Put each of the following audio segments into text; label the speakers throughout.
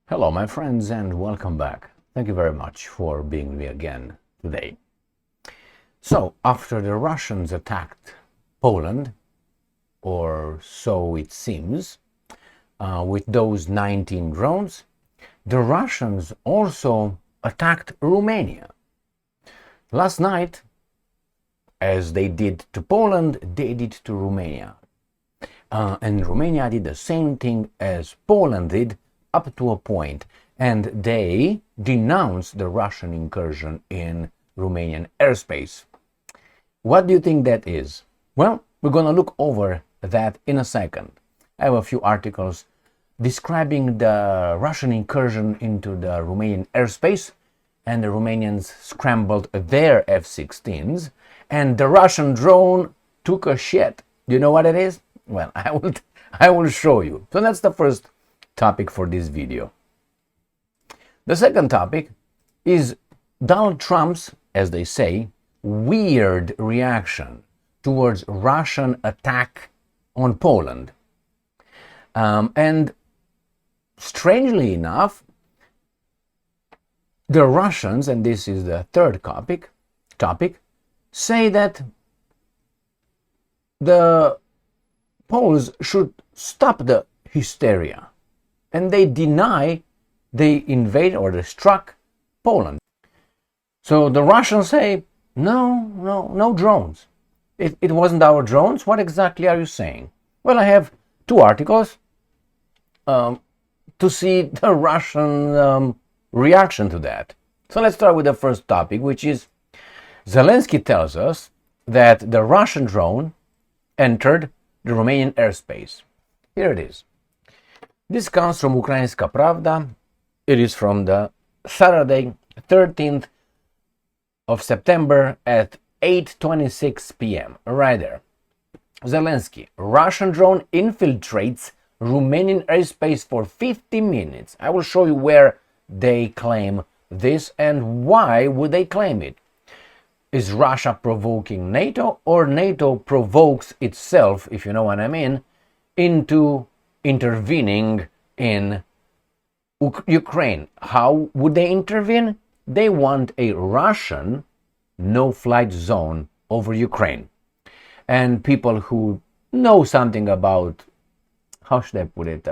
Speaker 1: Hello my friends and welcome back. Thank you very much for being with me again today. So after the Russians attacked Poland, or so it seems, with those 19 drones, the Russians also attacked Romania. Last night, as they did to Poland, they did to Romania. And Romania did the same thing as Poland did up to a point, and they denounced the Russian incursion in Romanian airspace. What do you think that is? Well, we're going to look over that in a second. I have a few articles describing the Russian incursion into the Romanian airspace, and the Romanians scrambled their F-16s, and the Russian drone took a shit. Do you know what it is? Well, I will show you. So that's the first topic for this video. The second topic is Donald Trump's, as they say, weird reaction towards Russian attack on Poland. And strangely enough, the Russians, and this is the third topic, say that the Poles should stop the hysteria. And they deny they invaded or they struck Poland. So the Russians say, no drones. It wasn't our drones. What exactly are you saying? Well, I have two articles to see the Russian reaction to that. So let's start with the first topic, which is Zelenskyy tells us that the Russian drone entered the Romanian airspace. Here it is. This comes from Ukrainska Pravda. It is from the Saturday, 13th of September at 8:26 p.m. Right there. Zelenskyy, Russian drone infiltrates Romanian airspace for 50 minutes. I will show you where they claim this and why would they claim it. Is Russia provoking NATO, or NATO provokes itself, if you know what I mean, into intervening in Ukraine? How would they intervene? They want a Russian no-flight zone over Ukraine. And people who know something about, how should I put it,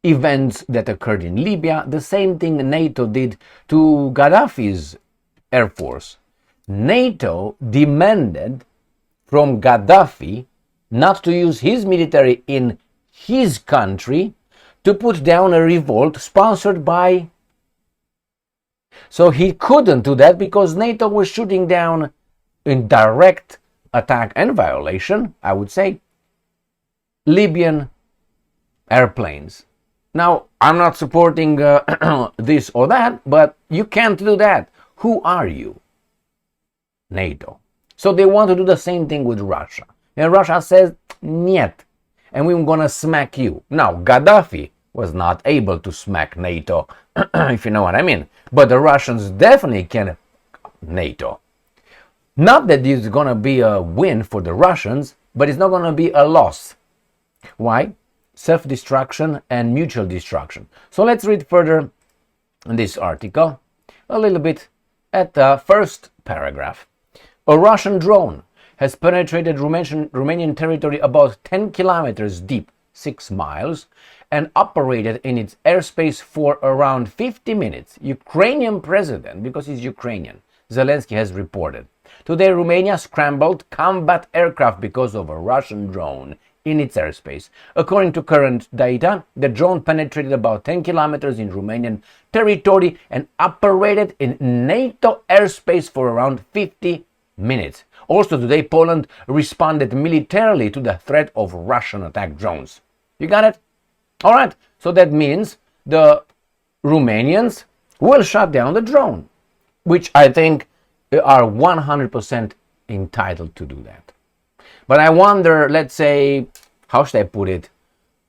Speaker 1: events that occurred in Libya, the same thing NATO did to Gaddafi's air force. NATO demanded from Gaddafi not to use his military in his country to put down a revolt sponsored by... So he couldn't do that because NATO was shooting down, in direct attack and violation, I would say, Libyan airplanes. Now, I'm not supporting this or that, but you can't do that. Who are you? NATO. So they want to do the same thing with Russia. And Russia says, "Niet, and we're gonna smack you." Now, Gaddafi was not able to smack NATO, if you know what I mean. But the Russians definitely can NATO. Not that it's gonna be a win for the Russians, but it's not gonna be a loss. Why? Self-destruction and mutual destruction. So let's read further in this article, a little bit at the first paragraph. A Russian drone has penetrated Romanian territory about 10 kilometers deep, 6 miles, and operated in its airspace for around 50 minutes. Ukrainian president, because he's Ukrainian, Zelenskyy has reported. Today, Romania scrambled combat aircraft because of a Russian drone in its airspace. According to current data, the drone penetrated about 10 kilometers in Romanian territory and operated in NATO airspace for around 50 minutes. Also today, Poland responded militarily to the threat of Russian attack drones. You got it? All right. So that means the Romanians will shut down the drone, which I think are 100% entitled to do that. But I wonder, let's say, how should I put it,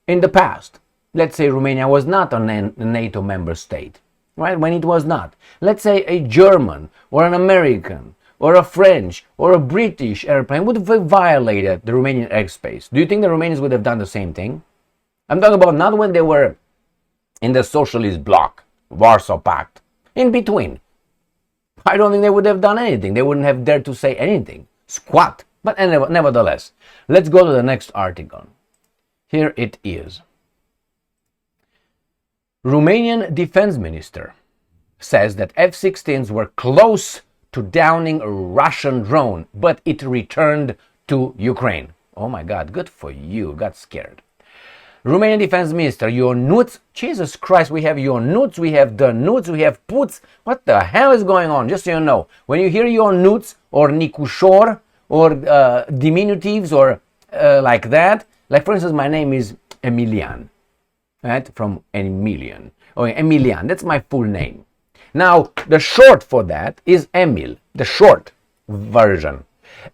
Speaker 1: in the past, let's say Romania was not a NATO member state, right? When it was not. Let's say a German or an American or a French or a British airplane would have violated the Romanian airspace. Do you think the Romanians would have done the same thing? I'm talking about not when they were in the socialist bloc, Warsaw Pact, in between. I don't think they would have done anything. They wouldn't have dared to say anything. Squat. But nevertheless, let's go to the next article. Here it is. Romanian defense minister says that F-16s were close to downing a Russian drone, but it returned to Ukraine. Oh my God, good for you. Got scared. Romanian defense minister, your nuts, Jesus Christ, we have your nuts, we have the nuts, we have puts. What the hell is going on? Just so you know, when you hear your nuts or Nicușor or diminutives or like that, like for instance, my name is Emilian, right? From Emilian. Or Emilian, that's my full name. Now, the short for that is Emil, the short version.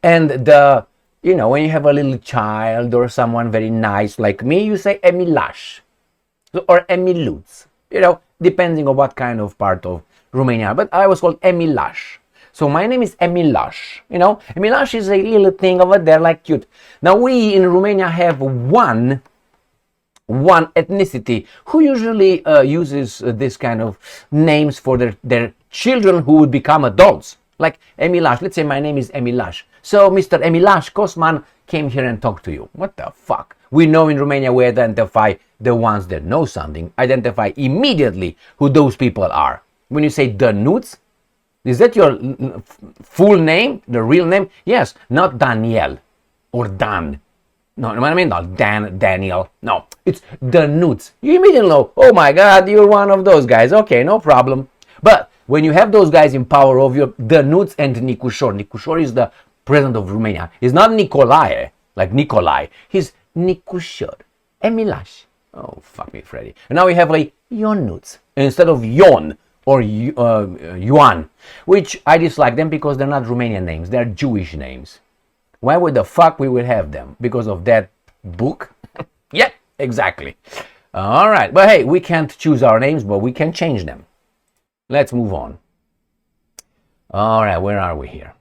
Speaker 1: And the, you know, when you have a little child or someone very nice like me, you say Emilash or Emiluț, you know, depending on what kind of part of Romania. But I was called Emilash. So my name is Emilash, you know. Emilash is a little thing over there, like cute. Now we in Romania have one ethnicity who usually uses this kind of names for their children who would become adults. Like Emilash, let's say my name is Emilash. So Mr. Emilash Cosman came here and talked to you. What the fuck? We know in Romania we identify the ones that know something, identify immediately who those people are. When you say Danuț, is that your full name, the real name? Yes, not Daniel or Dan. No, what I mean, not Daniel. No, it's Danuț. You immediately know, oh my God, you're one of those guys. Okay, no problem. But when you have those guys in power of you, Danuț and Nicușor. Nicușor is the president of Romania. He's not Nicolae, like Nikolai. He's Nicușor. Emilash. Oh, fuck me, Freddy. And now we have like Ionuț instead of Ion or Ioan, which I dislike them because they're not Romanian names. They're Jewish names. Why would the fuck we would have them? Because of that book? Yeah, exactly. All right. But hey, we can't choose our names, but we can change them. Let's move on. All right, where are we here?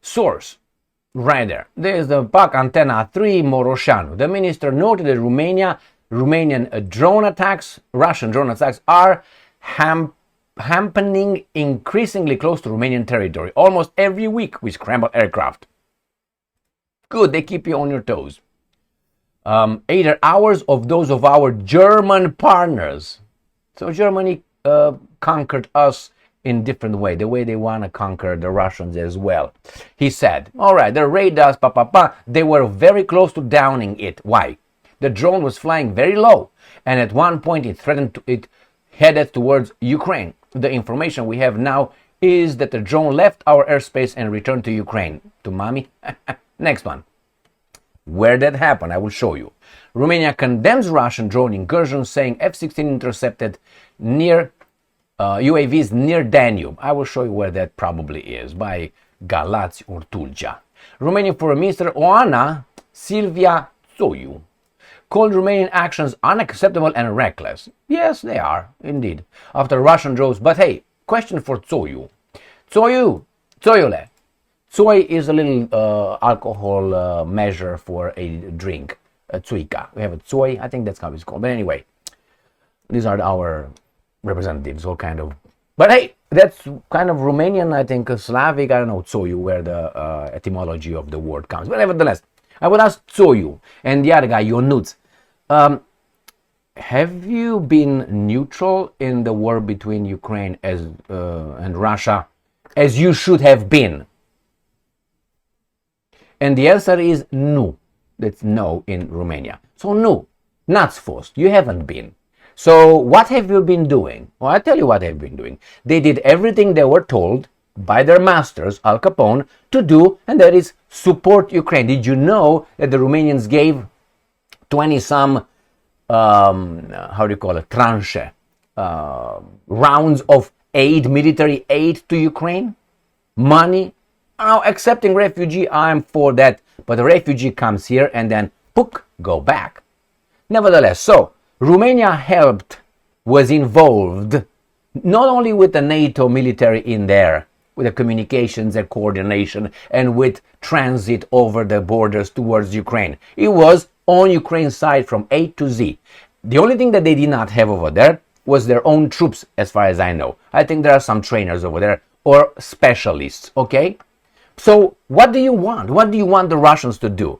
Speaker 1: Source, right there. There's the PAC Antenna 3 Moroșanu. The minister noted that Romanian drone attacks, Russian drone attacks, are happening increasingly close to Romanian territory. Almost every week we scramble aircraft. Good, they keep you on your toes. 8 hours of those of our German partners. So Germany conquered us in different way, the way they want to conquer the Russians as well. He said, all right, the radars, they were very close to downing it. Why? The drone was flying very low, and at one point it headed towards Ukraine. The information we have now is that the drone left our airspace and returned to Ukraine. To mommy? Next one. Where that happened, I will show you. Romania condemns Russian drone incursion, saying F-16 intercepted near UAVs near Danube. I will show you where that probably is, by Galați or Tulcea. Romanian Foreign Minister Oana Silvia Țoiu called Romanian actions unacceptable and reckless. Yes, they are, indeed, after Russian drones. But hey, question for Țoiu. Țoiule. Țoi is a little alcohol measure for a drink, a țuica. We have a țoi, I think that's how it's called. But anyway, these are our representatives, all kind of. But hey, that's kind of Romanian, I think, Slavic, I don't know, Țoiu, where the etymology of the word comes. But nevertheless, I would ask Țoiu and the other guy, Ionuț. Have you been neutral in the war between Ukraine and Russia, as you should have been? And the answer is no. That's no in Romania. So no, not forced. You haven't been. So what have you been doing? Well, I'll tell you what they've been doing. They did everything they were told by their masters, Al Capone, to do, and that is support Ukraine. Did you know that the Romanians gave 20-some, tranche, rounds of aid, military aid to Ukraine? Money? Now, accepting refugee, I'm for that. But the refugee comes here and then, pook, go back. Nevertheless, so, Romania was involved, not only with the NATO military in there, with the communications and coordination, and with transit over the borders towards Ukraine. It was on Ukraine's side from A to Z. the only thing that they did not have over there was their own troops, as far as I know. I think there are some trainers over there or specialists, okay? So what do you want? What do you want the Russians to do?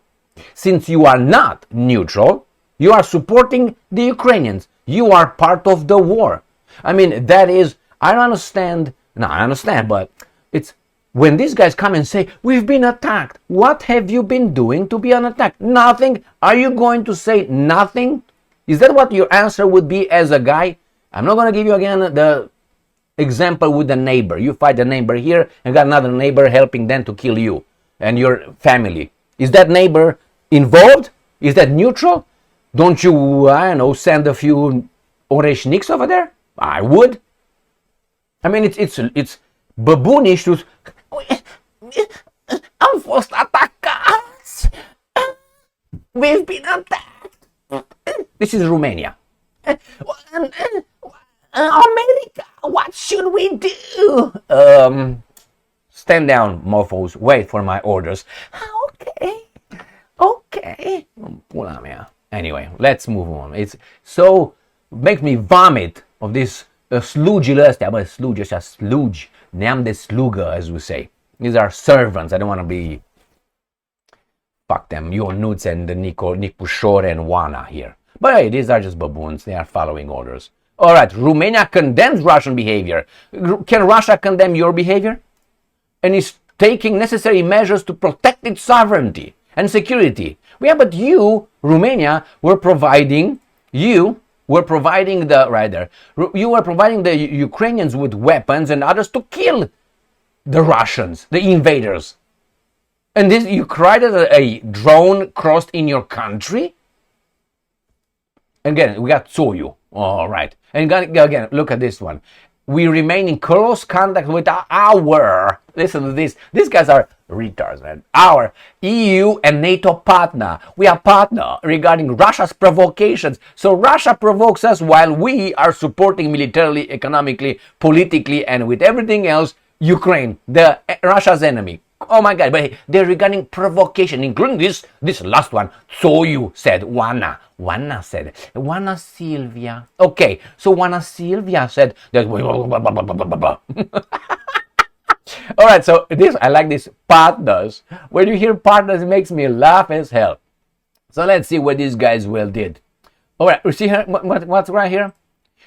Speaker 1: Since you are not neutral, you are supporting the Ukrainians. You are part of the war. I mean, that is, I don't understand. No, I understand, but it's when these guys come and say, we've been attacked. What have you been doing to be attacked? Nothing. Are you going to say nothing? Is that what your answer would be as a guy? I'm not going to give you again the example with the neighbor. You fight the neighbor here and got another neighbor helping them to kill you and your family. Is that neighbor involved? Is that neutral? Don't you, I don't know, send a few oreshniks over there? I would. I mean, it's baboonish to... Am fost atacați! We've been attacked! This is Romania. America, what should we do? Stand down, mofos. Wait for my orders. Okay. Pula mea. Anyway, let's move on. It's so... makes me vomit of this slugile astea. Bă, slugi ăștia, slugi. Neam de slugă, as we say. These are servants. I don't want to be... Fuck them. Ionuț and Nick Pușore and Oana here. But hey, these are just baboons. They are following orders. All right, Romania condemns Russian behavior. Can Russia condemn your behavior? And is taking necessary measures to protect its sovereignty and security. Yeah, but you, Romania, were providing the Ukrainians with weapons and others to kill the Russians, the invaders. And this, you cried that a drone crossed in your country? Again, we got Tsoyu. All right. And again, look at this one. We remain in close contact with listen to this. These guys are retards, man. Our EU and NATO partner. We are partner regarding Russia's provocations. So Russia provokes us while we are supporting militarily, economically, politically, and with everything else, Ukraine, Russia's enemy. Oh my God, but they're regarding provocation, including this last one. So you said, Juana Silvia. Okay, so Juana Silvia said that. All right, so I like this partners. When you hear partners, it makes me laugh as hell. So let's see what these guys did. All right, you see here, what's right here?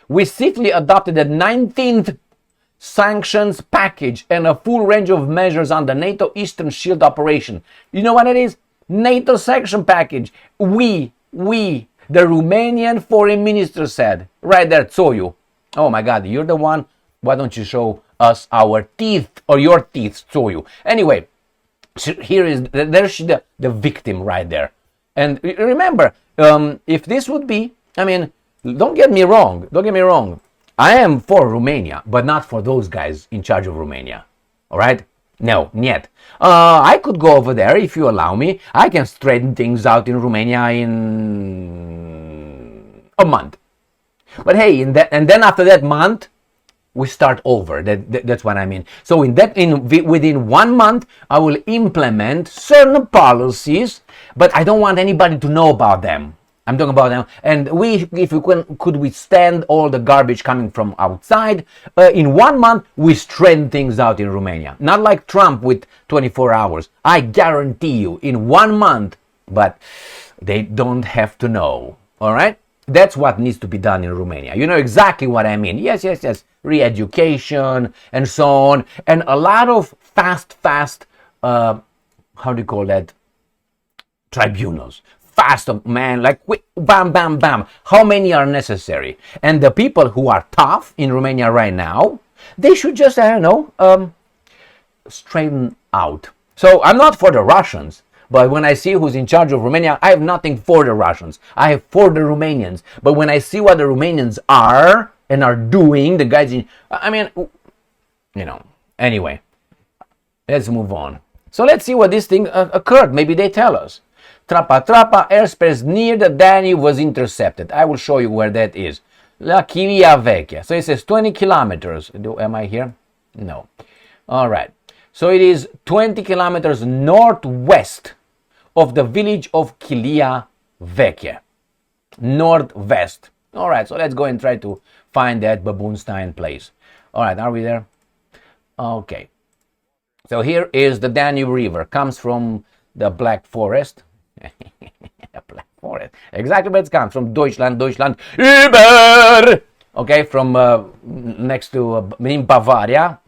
Speaker 1: We swiftly adopted the 19th sanctions package and a full range of measures on the NATO Eastern Shield operation. You know what it is? NATO sanction package. We, the Romanian foreign minister said. Right there, Tsoyu. Oh my God, you're the one. Why don't you show us our teeth or your teeth, Tsoyu? Anyway, there's the victim right there. And remember, if this would be, I mean, don't get me wrong. I am for Romania, but not for those guys in charge of Romania. All right? No, niet. I could go over there if you allow me. I can straighten things out in Romania in a month. But hey, and then after that month, we start over. That's what I mean. So within 1 month, I will implement certain policies, but I don't want anybody to know about them. I'm talking about them, and if we could withstand all the garbage coming from outside, in 1 month we straighten things out in Romania. Not like Trump with 24 hours. I guarantee you, in 1 month, but they don't have to know. All right, that's what needs to be done in Romania. You know exactly what I mean. Yes. Re-education and so on, and a lot of fast. How do you call that? Tribunals. Fast, man, like quick, bam. How many are necessary? And the people who are tough in Romania right now, they should just, I don't know, straighten out. So I'm not for the Russians, but when I see who's in charge of Romania, I have nothing for the Russians. I have for the Romanians. But when I see what the Romanians are and are doing, the guys anyway, let's move on. So let's see what this thing occurred. Maybe they tell us. Trapa, airspace near the Danube was intercepted. I will show you where that is. La Chilia Vecchia. So it says 20 kilometers. Am I here? No. All right. So it is 20 kilometers northwest of the village of Chilia Vecchia. northwest. All right, so let's go and try to find that Baboonstein place. All right, are we there? Okay. So here is the Danube River. Comes from the Black Forest. Black Forest. Exactly where it comes from. Deutschland über. Okay, from next to in Bavaria.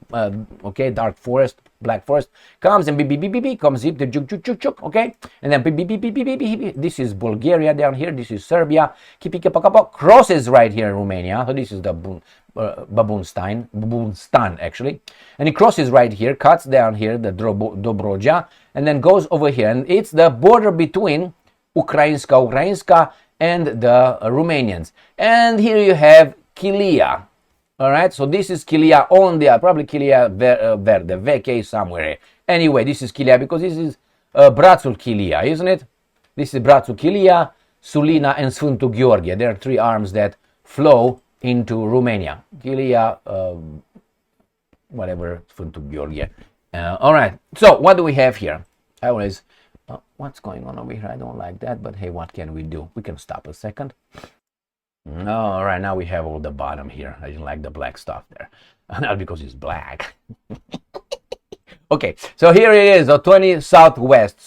Speaker 1: Okay, dark forest, black forest comes and beep, comes here the juk, okay, and then beep. This is Bulgaria down here. This is Serbia. Crosses right here in Romania. So this is the Baboonstan actually, and it crosses right here, cuts down here the Dobroja, and then goes over here, and it's the border between Ukrainska and the Romanians. And here you have Kilia. All right, so this is Kilia on the probably Kilia Verde, VK somewhere. Anyway, this is Kilia because this is Brațul Kilia, isn't it? This is Brațul Kilia, Sulina, and Sfântu Gheorghe. There are three arms that flow into Romania. Kilia, whatever, Sfântu Gheorghe. All right, so what do we have here? I always, what's going on over here? I don't like that, but hey, what can we do? We can stop a second. All right, now we have all the bottom here. I didn't like the black stuff there. Not because it's black. Okay, so here it is, 20 southwest.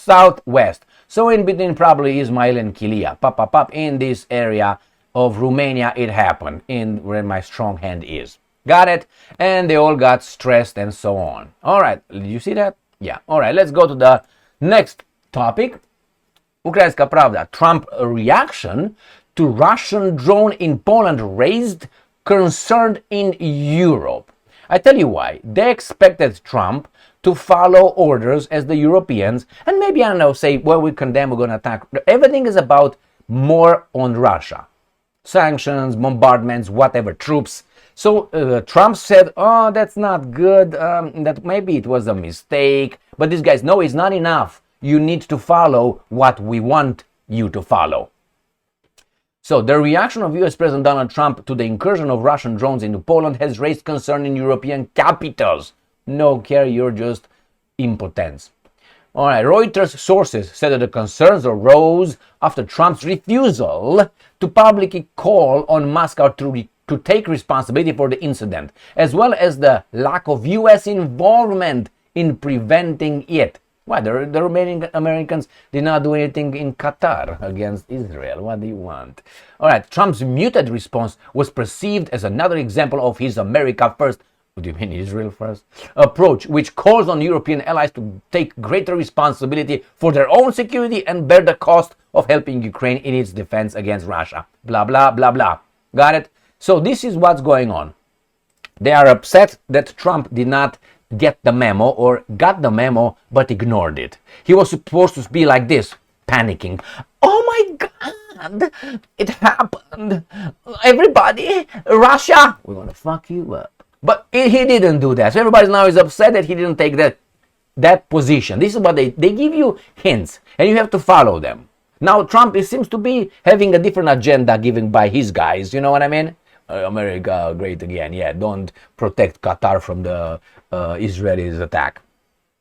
Speaker 1: So in between probably Ismail and Kilia. Pop. In this area of Romania, it happened. In where my strong hand is. Got it? And they all got stressed and so on. All right, did you see that? Yeah. All right, let's go to the next topic. Ukrainska Pravda. Trump reaction to Russian drone in Poland raised concern in Europe. I tell you why. They expected Trump to follow orders as the Europeans, and maybe, I don't know, say, well, we condemn, we're going to attack. Everything is about more on Russia. Sanctions, bombardments, whatever, troops. So Trump said, oh, that's not good, that maybe it was a mistake. But these guys, no, it's not enough. You need to follow what we want you to follow. So, the reaction of US President Donald Trump to the incursion of Russian drones into Poland has raised concern in European capitals. No care, you're just impotence. All right, Reuters sources said that the concerns arose after Trump's refusal to publicly call on Moscow to take responsibility for the incident, as well as the lack of US involvement in preventing it. Why? The Romanian Americans did not do anything in Qatar against Israel. What do you want? All right, Trump's muted response was perceived as another example of his America first, what do you mean Israel first, approach, which calls on European allies to take greater responsibility for their own security and bear the cost of helping Ukraine in its defense against Russia. Blah, blah, blah, blah. Got it? So this is what's going on. They are upset that Trump did not get the memo or got the memo but ignored it. He was supposed to be like this, panicking. Oh my God, it happened. Everybody, Russia, we're gonna fuck you up. But he didn't do that. So everybody now is upset that he didn't take that position. This is what they give you hints and you have to follow them. Now Trump seems to be having a different agenda given by his guys, you know what I mean? America great again. Yeah, don't protect Qatar from the Israelis' attack.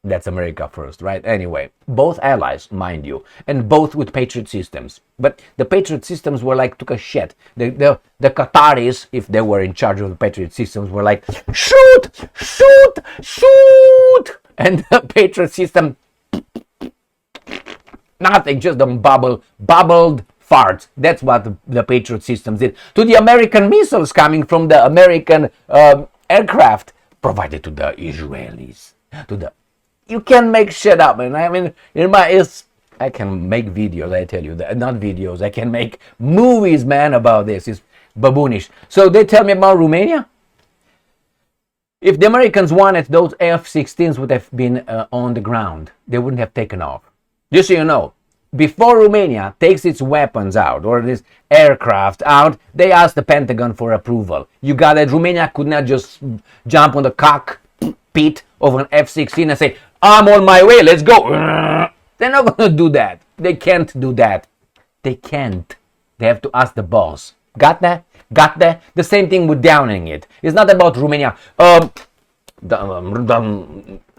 Speaker 1: That's America first, right? Anyway, both allies, mind you, and both with Patriot systems. But the Patriot systems were like, took a shit. The Qataris, if they were in charge of the Patriot systems, were like, shoot! And the Patriot system, nothing, just them bubbled farts. That's what the Patriot systems did to the American missiles coming from the American aircraft provided to the Israelis. You can make shit up, man. I mean, I can make videos. I tell you that, not videos. I can make movies, man, about this. It's baboonish. So they tell me about Romania. If the Americans wanted, those F-16s would have been on the ground. They wouldn't have taken off. Just so you know, before Romania takes its weapons out or this aircraft out, they asked the Pentagon for approval. You got it? Romania could not just jump on the cockpit of an F-16 and say, I'm on my way, let's go. They're not going to do that. They can't do that. They can't. They have to ask the boss. Got that? The same thing with downing it. It's not about Romania.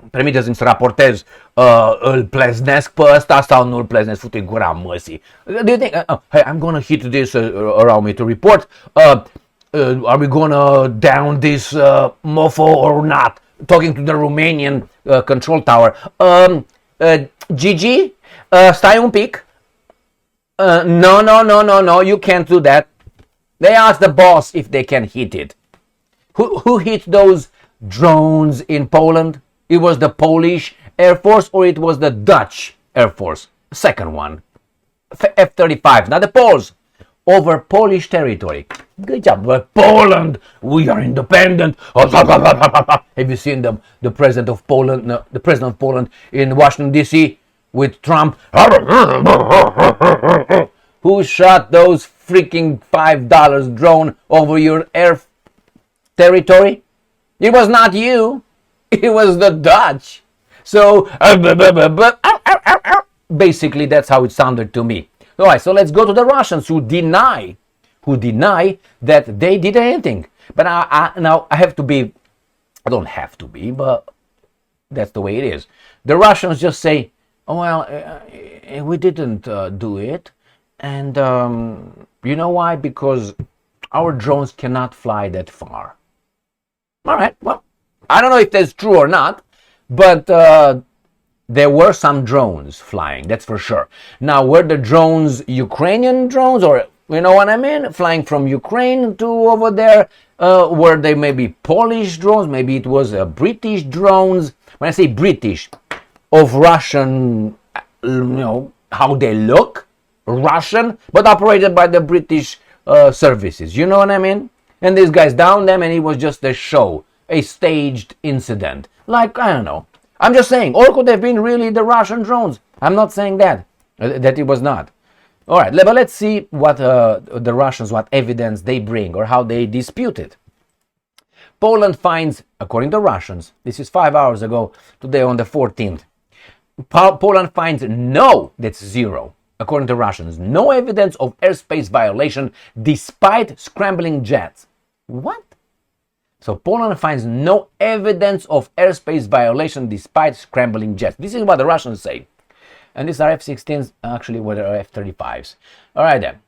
Speaker 1: permiteți-mi să raportez, îl pleznesc pe ăsta sau nu îl pleznesc, fute gura măsii. Do you think, hey, I'm gonna hit this around me to report, are we gonna down this mofo or not? Talking to the Romanian control tower. Gigi, stai un pic. No, you can't do that. They asked the boss if they can hit it. Who hit those drones in Poland? It was the Polish Air Force or it was the Dutch Air Force? Second one. F-35, not the Poles. Over Polish territory. Good job. But Poland, we are independent. Have you seen the president of Poland? No, the president of Poland in Washington D.C. with Trump? Who shot those freaking $5 drone over your air territory? It was not you. It was the Dutch. So basically that's how it sounded to me. All right, so let's go to the Russians who deny that they did anything. But now I have to be, I don't have to be, but that's the way it is. The Russians just say, oh, well, we didn't do it. And you know why? Because our drones cannot fly that far. All right, well, I don't know if that's true or not, but there were some drones flying, that's for sure. Now, were the drones Ukrainian drones, or you know what I mean, flying from Ukraine to over there? Were they maybe Polish drones? Maybe it was British drones. When I say British, of Russian, you know, how they look, Russian, but operated by the British services. You know what I mean? And these guys downed them, and it was just a show, a staged incident. Like, I don't know. I'm just saying, or could have been really the Russian drones. I'm not saying that it was not. All right, but let's see what the Russians, what evidence they bring or how they dispute it. Poland finds, according to Russians, this is 5 hours ago, today on the 14th, Poland finds no, that's zero, according to Russians, no evidence of airspace violation despite scrambling jets. What? So Poland finds no evidence of airspace violation despite scrambling jets. This is what the Russians say. And these are F-16s, actually, what are F-35s. All right, then.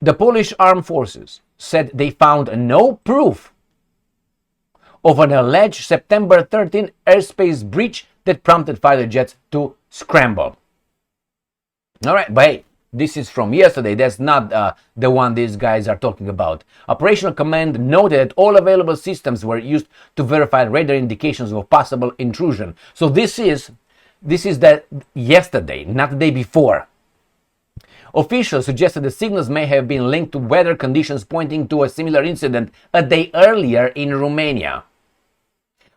Speaker 1: The Polish armed forces said they found no proof of an alleged September 13 airspace breach that prompted fighter jets to scramble. All right, but hey, this is from yesterday. That's not the one these guys are talking about. Operational Command noted that all available systems were used to verify radar indications of possible intrusion. So this is that yesterday, not the day before. Officials suggested the signals may have been linked to weather conditions pointing to a similar incident a day earlier in Romania.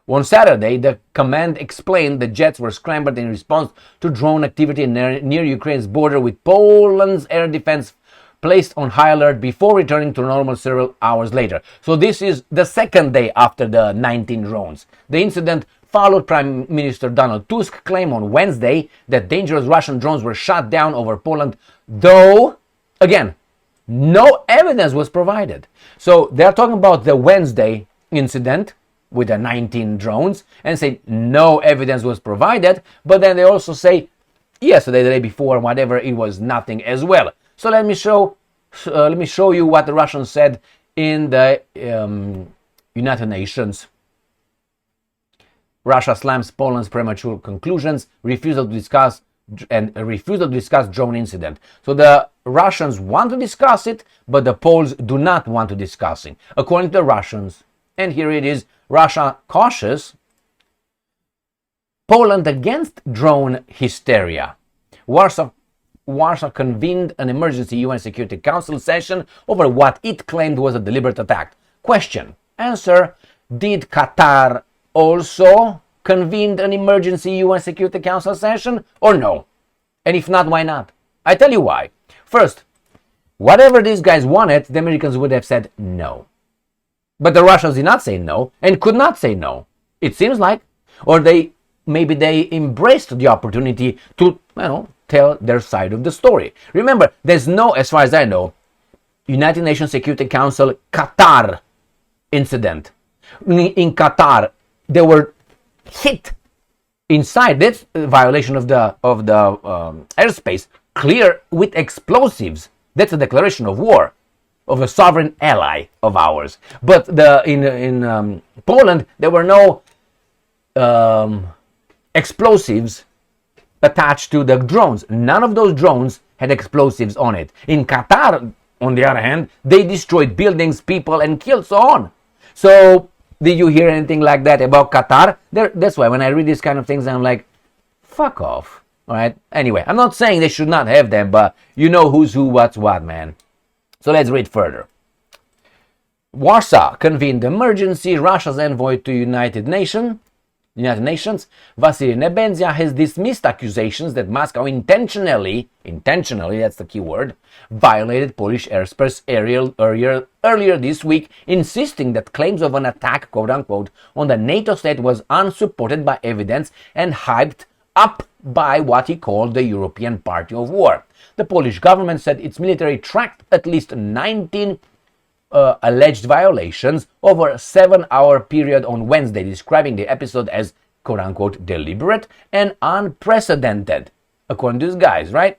Speaker 1: On Saturday, the command explained the jets were scrambled in response to drone activity near Ukraine's border, with Poland's air defense placed on high alert before returning to normal several hours later. So this is the second day after the 19 drones. The incident followed Prime Minister Donald Tusk's claim on Wednesday that dangerous Russian drones were shot down over Poland, though, again, no evidence was provided. So they're talking about the Wednesday incident with the 19 drones and say no evidence was provided, but then they also say yesterday, the day before, whatever, it was nothing as well. So let me show you what the Russians said in the United Nations. Russia slams Poland's premature conclusions, refusal to discuss drone incident. So the Russians want to discuss it, but the Poles do not want to discuss it, according to the Russians. And here it is, Russia cautious, Poland against drone hysteria. Warsaw convened an emergency UN Security Council session over what it claimed was a deliberate attack. Question. Answer. Did Qatar also convene an emergency UN Security Council session or no? And if not, why not? I tell you why. First, whatever these guys wanted, the Americans would have said no. But the Russians did not say no and could not say no. It seems like, or maybe they embraced the opportunity to, tell their side of the story. Remember, there's no, as far as I know, United Nations Security Council Qatar incident. In Qatar, they were hit inside. That's a violation of the airspace, clear with explosives. That's a declaration of war of a sovereign ally of ours. But in Poland, there were no explosives attached to the drones. None of those drones had explosives on it. In Qatar, on the other hand, they destroyed buildings, people, and killed so on. So, did you hear anything like that about Qatar? That's why when I read these kind of things, I'm like, fuck off. All right. Anyway, I'm not saying they should not have them, but you know who's who, what's what, man. So let's read further. Warsaw convened emergency. Russia's envoy to United Nations, Vasily Nebenzia, has dismissed accusations that Moscow intentionally, that's the key word, violated Polish airspace earlier this week, insisting that claims of an attack, quote-unquote, on the NATO state was unsupported by evidence and hyped up by what he called the European Party of War. The Polish government said its military tracked at least 19 alleged violations over a 7-hour period on Wednesday, describing the episode as quote-unquote deliberate and unprecedented, according to these guys, right?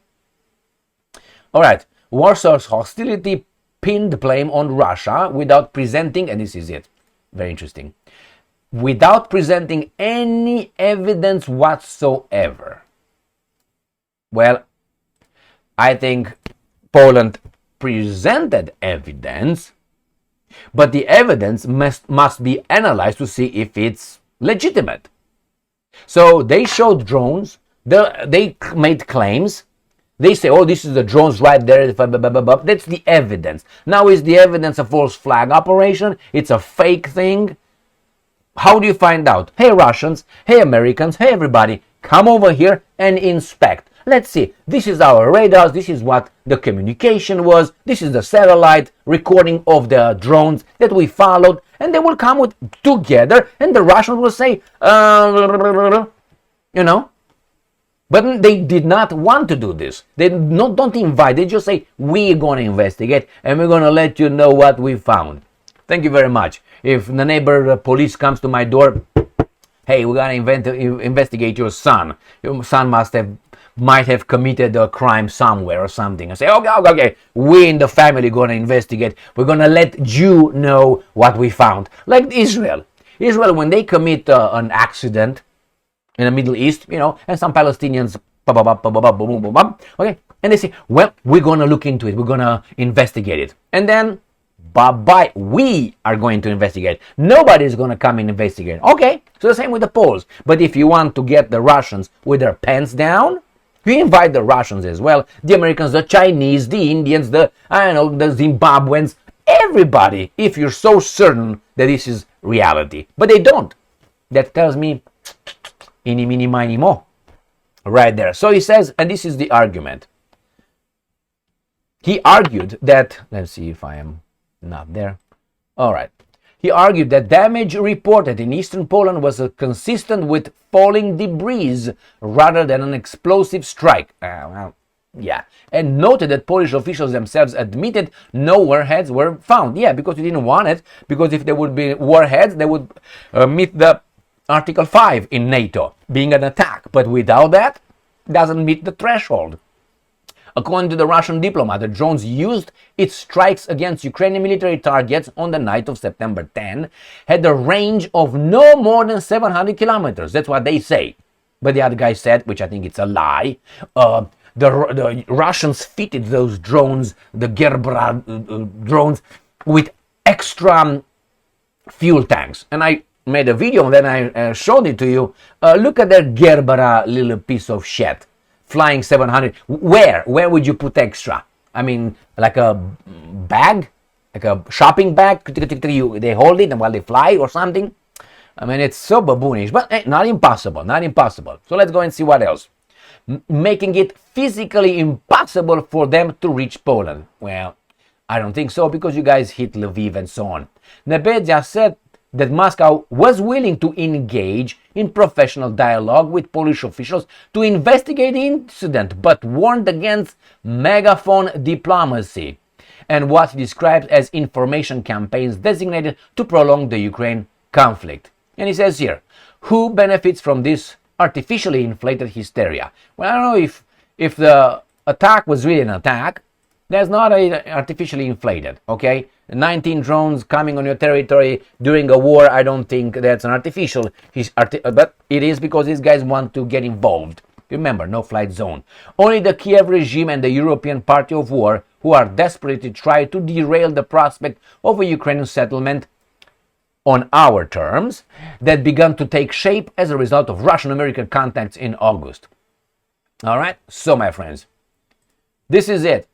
Speaker 1: All right. Warsaw's hostility pinned blame on Russia without presenting, and this is it, very interesting, without presenting any evidence whatsoever. Well, I think Poland presented evidence, but the evidence must be analyzed to see if it's legitimate. So they showed drones, they made claims, they say, oh, this is the drones right there, that's the evidence. Now is the evidence a false flag operation? It's a fake thing? How do you find out? Hey Russians, hey Americans, hey everybody, come over here and inspect. Let's see, this is our radars, this is what the communication was, this is the satellite recording of the drones that we followed, and they will come together and the Russians will say, But they did not want to do this. They don't invite, they just say, we're going to investigate and we're going to let you know what we found. Thank you very much. If the neighbor police comes to my door, hey, we're going to investigate your son. Your son might have committed a crime somewhere or something. I say, okay, we in the family going to investigate. We're going to let you know what we found. Like Israel. Israel, when they commit an accident in the Middle East, and some Palestinians, okay, and they say, well, we're going to look into it. We're going to investigate it. And then, bye-bye, we are going to investigate. Nobody's going to come and investigate. Okay, so the same with the Poles. But if you want to get the Russians with their pants down, you invite the Russians as well, the Americans, the Chinese, the Indians, the Zimbabweans, everybody, if you're so certain that this is reality. But they don't. That tells me, eeny, meeny, miny, mo. Right there. So he says, and this is the argument. He argued that, let's see if I am not there. All right. He argued that damage reported in eastern Poland was consistent with falling debris rather than an explosive strike. And noted that Polish officials themselves admitted no warheads were found. Yeah, because we didn't want it. Because if there would be warheads, they would meet the Article 5 in NATO, being an attack. But without that, it doesn't meet the threshold. According to the Russian diplomat, the drones used its strikes against Ukrainian military targets on the night of September 10 had a range of no more than 700 kilometers. That's what they say. But the other guy said, which I think it's a lie, the Russians fitted those drones, the Gerbera drones, with extra fuel tanks. And I made a video and then I showed it to you. Look at that Gerbera little piece of shit. Flying 700. Where would you put extra? I mean, like a bag, like a shopping bag. They hold it and while they fly or something. I mean, it's so baboonish, but not impossible. So let's go and see what else. Making it physically impossible for them to reach Poland. Well, I don't think so because you guys hit Lviv and so on. Nebenzia said that Moscow was willing to engage in professional dialogue with Polish officials to investigate the incident, but warned against megaphone diplomacy and what he described as information campaigns designated to prolong the Ukraine conflict. And he says here, who benefits from this artificially inflated hysteria? Well, I don't know if the attack was really an attack. That's not artificially inflated, okay? 19 drones coming on your territory during a war, I don't think that's an artificial, but it is because these guys want to get involved. Remember, no flight zone. Only the Kiev regime and the European Party of War, who are desperately trying to derail the prospect of a Ukrainian settlement on our terms, that began to take shape as a result of Russian-American contacts in August. All right, so my friends, this is it.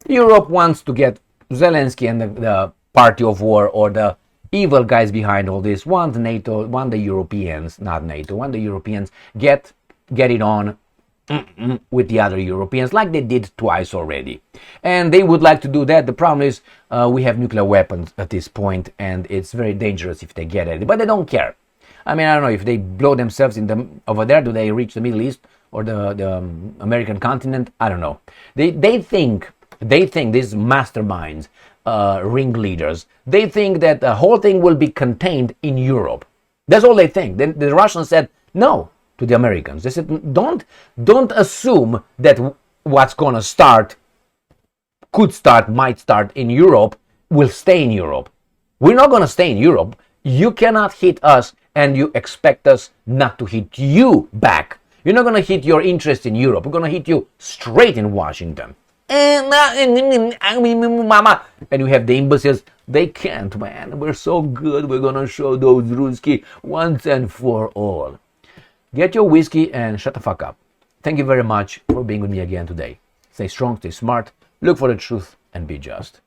Speaker 1: Europe wants to get Zelenskyy and the Party of War, or the evil guys behind all this, want NATO, want the Europeans, not NATO, want the Europeans get it on with the other Europeans, like they did twice already. And they would like to do that. The problem is we have nuclear weapons at this point, and it's very dangerous if they get it. But they don't care. I mean, I don't know if they blow themselves over there. Do they reach the Middle East or the American continent? I don't know. They think these masterminds, ringleaders, they think that the whole thing will be contained in Europe. That's all they think. Then the Russians said no to the Americans. They said, don't assume that what's going to start, might start in Europe, will stay in Europe. We're not going to stay in Europe. You cannot hit us and you expect us not to hit you back. You're not going to hit your interest in Europe. We're going to hit you straight in Washington. And you have the imbeciles. They can't, man. We're so good. We're going to show those Ruski once and for all. Get your whiskey and shut the fuck up. Thank you very much for being with me again today. Stay strong, stay smart, look for the truth, and be just.